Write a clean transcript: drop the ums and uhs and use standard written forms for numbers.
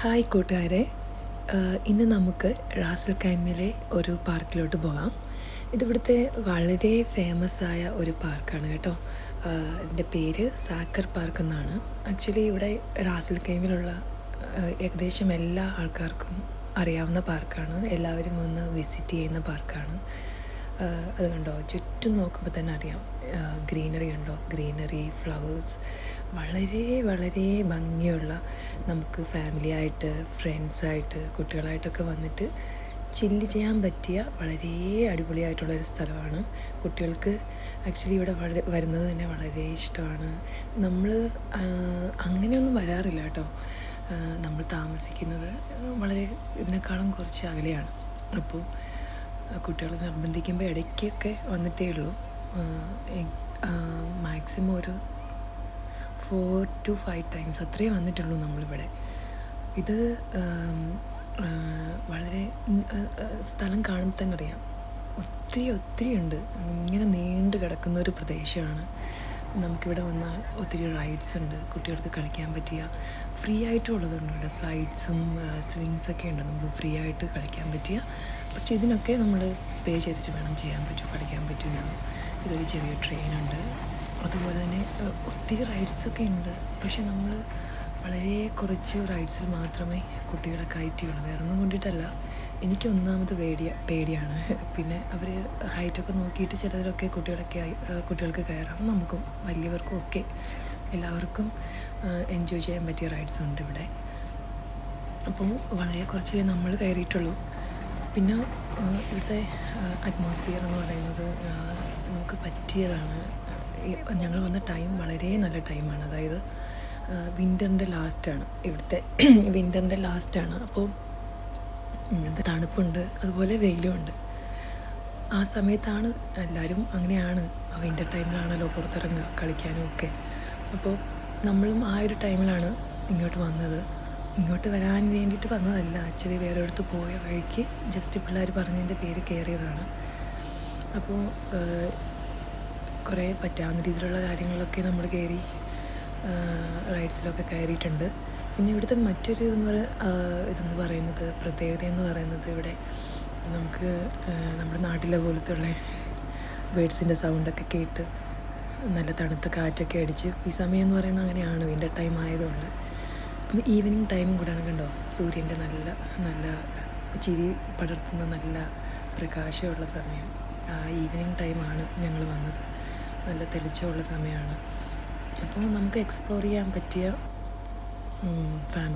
Hi കൂട്ടുകാരെ, ഇന്ന് നമുക്ക് റാസൽ ഖൈമിലെ ഒരു പാർക്കിലോട്ട് പോകാം. ഇതിവിടുത്തെ വളരെ ഫേമസായ ഒരു പാർക്കാണ് കേട്ടോ. ഇതിൻ്റെ പേര് സാക്കർ പാർക്ക് എന്നാണ്. ആക്ച്വലി ഇവിടെ റാസൽ ഖൈമിലുള്ള ഏകദേശം എല്ലാ ആൾക്കാർക്കും അറിയാവുന്ന പാർക്കാണ്. എല്ലാവരും വന്ന് വിസിറ്റ് ചെയ്യുന്ന പാർക്കാണ്. അത് കണ്ടോ, ചുറ്റും നോക്കുമ്പോൾ തന്നെ അറിയാം ഗ്രീനറി ഉണ്ടോ, ഗ്രീനറി, ഫ്ലവേഴ്സ്, വളരെ വളരെ ഭംഗിയുള്ള, നമുക്ക് ഫാമിലിയായിട്ട്, ഫ്രണ്ട്സായിട്ട്, കുട്ടികളായിട്ടൊക്കെ വന്നിട്ട് ചില്ല് ചെയ്യാൻ പറ്റിയ വളരെ അടിപൊളിയായിട്ടുള്ളൊരു സ്ഥലമാണ്. കുട്ടികൾക്ക് ആക്ച്വലി ഇവിടെ വരുന്നത് തന്നെ വളരെ ഇഷ്ടമാണ്. നമ്മൾ അങ്ങനെയൊന്നും വരാറില്ല കേട്ടോ. നമ്മൾ താമസിക്കുന്നത് വളരെ ഇതിനേക്കാളും കുറച്ച് അകലെയാണ്. അപ്പോൾ കുട്ടികൾ നിർബന്ധിക്കുമ്പോൾ ഇടയ്ക്കൊക്കെ വന്നിട്ടേ ഉള്ളൂ. മാക്സിമം ഒരു 4 to 5 ടൈംസ് അത്രയേ വന്നിട്ടുള്ളൂ നമ്മളിവിടെ. ഇത് വളരെ സ്ഥലം കാണുമ്പോൾ തന്നെ അറിയാം, ഒത്തിരി ഉണ്ട്. ഇങ്ങനെ നീണ്ടു കിടക്കുന്ന ഒരു പ്രദേശമാണ്. നമുക്കിവിടെ വന്നാൽ ഒത്തിരി റൈഡ്സ് ഉണ്ട്, കുട്ടികൾക്ക് കളിക്കാൻ പറ്റിയ ഫ്രീ ആയിട്ടുള്ളതുണ്ട്. ഇവിടെ സ്ലൈഡ്സും സ്വിങ്സൊക്കെ ഉണ്ട്, നമുക്ക് ഫ്രീ ആയിട്ട് കളിക്കാൻ പറ്റിയ. പക്ഷേ ഇതിനൊക്കെ നമ്മൾ പേ ചെയ്തിട്ട് വേണം കളിക്കാൻ പറ്റുകയുള്ളൂ. ഇതൊരു ചെറിയ ട്രെയിനുണ്ട്, അതുപോലെ തന്നെ ഒത്തിരി റൈഡ്സൊക്കെ ഉണ്ട്. പക്ഷെ നമ്മൾ വളരെ കുറച്ച് റൈഡ്സിൽ മാത്രമേ കുട്ടികളെ കയറ്റിയുള്ളൂ. വേറെ ഒന്നും കൊണ്ടിട്ടല്ല, എനിക്ക് ഒന്നാമത് പേടിയാണ്. പിന്നെ അവർ ഹൈറ്റൊക്കെ നോക്കിയിട്ട് ചിലതിലൊക്കെ കുട്ടികൾക്ക് കയറാം, നമുക്കും വലിയവർക്കും ഒക്കെ എല്ലാവർക്കും എൻജോയ് ചെയ്യാൻ പറ്റിയ റൈഡ്സ് ഉണ്ട് ഇവിടെ. അപ്പോൾ വളരെ കുറച്ച് നമ്മൾ കയറിയിട്ടുള്ളൂ. പിന്നെ ഇവിടുത്തെ അറ്റ്മോസ്ഫിയർ എന്ന് പറയുന്നത് നമുക്ക് പറ്റിയതാണ്. ഞങ്ങൾ വന്ന ടൈം വളരെ നല്ല ടൈമാണ്, അതായത് വിൻ്ററിൻ്റെ ലാസ്റ്റാണ്. ഇവിടുത്തെ വിൻ്ററിൻ്റെ ലാസ്റ്റാണ്. അപ്പോൾ തണുപ്പുണ്ട്, അതുപോലെ വെയിലുമുണ്ട്. ആ സമയത്താണ് എല്ലാവരും അങ്ങനെയാണ്, വിൻ്റർ ടൈമിലാണല്ലോ പുറത്തിറങ്ങുക കളിക്കാനും ഒക്കെ. അപ്പോൾ നമ്മളും ആ ഒരു ടൈമിലാണ് ഇങ്ങോട്ട് വന്നത്. ഇങ്ങോട്ട് വരാൻ വേണ്ടിയിട്ട് വന്നതല്ല, ആക്ച്വലി വേറെ അടുത്ത് പോയ വഴിക്ക് ജസ്റ്റ് പിള്ളേർ പറഞ്ഞതിൻ്റെ പേര് കയറിയതാണ്. അപ്പോൾ കുറേ പറ്റാവുന്ന രീതിയിലുള്ള കാര്യങ്ങളിലൊക്കെ നമ്മൾ കയറി, റൈഡ്സിലൊക്കെ കയറിയിട്ടുണ്ട്. പിന്നെ ഇവിടുത്തെ മറ്റൊരു ഇതെന്ന് പറയുന്നത്, പ്രത്യേകത എന്ന് പറയുന്നത്, ഇവിടെ നമുക്ക് നമ്മുടെ നാട്ടിലെ പോലത്തെ ഉള്ള ബേഡ്സിൻ്റെ സൗണ്ടൊക്കെ കേട്ട് നല്ല തണുത്ത കാറ്റൊക്കെ അടിച്ച്, ഈ സമയം എന്ന് പറയുന്നത് അങ്ങനെയാണ്, വിൻ്റർ ടൈം ആയതുകൊണ്ട്. ഈവനിങ് ടൈമും കൂടെയാണ്, കണ്ടോ, സൂര്യൻ്റെ നല്ല നല്ല ചിരി പടർത്തുന്ന നല്ല പ്രകാശമുള്ള സമയം. ആ ഈവനിങ് ടൈമാണ് ഞങ്ങൾ വന്നത്, നല്ല തെളിച്ചമുള്ള സമയമാണ്. അപ്പോൾ നമുക്ക് എക്സ്പ്ലോർ ചെയ്യാൻ പറ്റിയ ഫാമിലി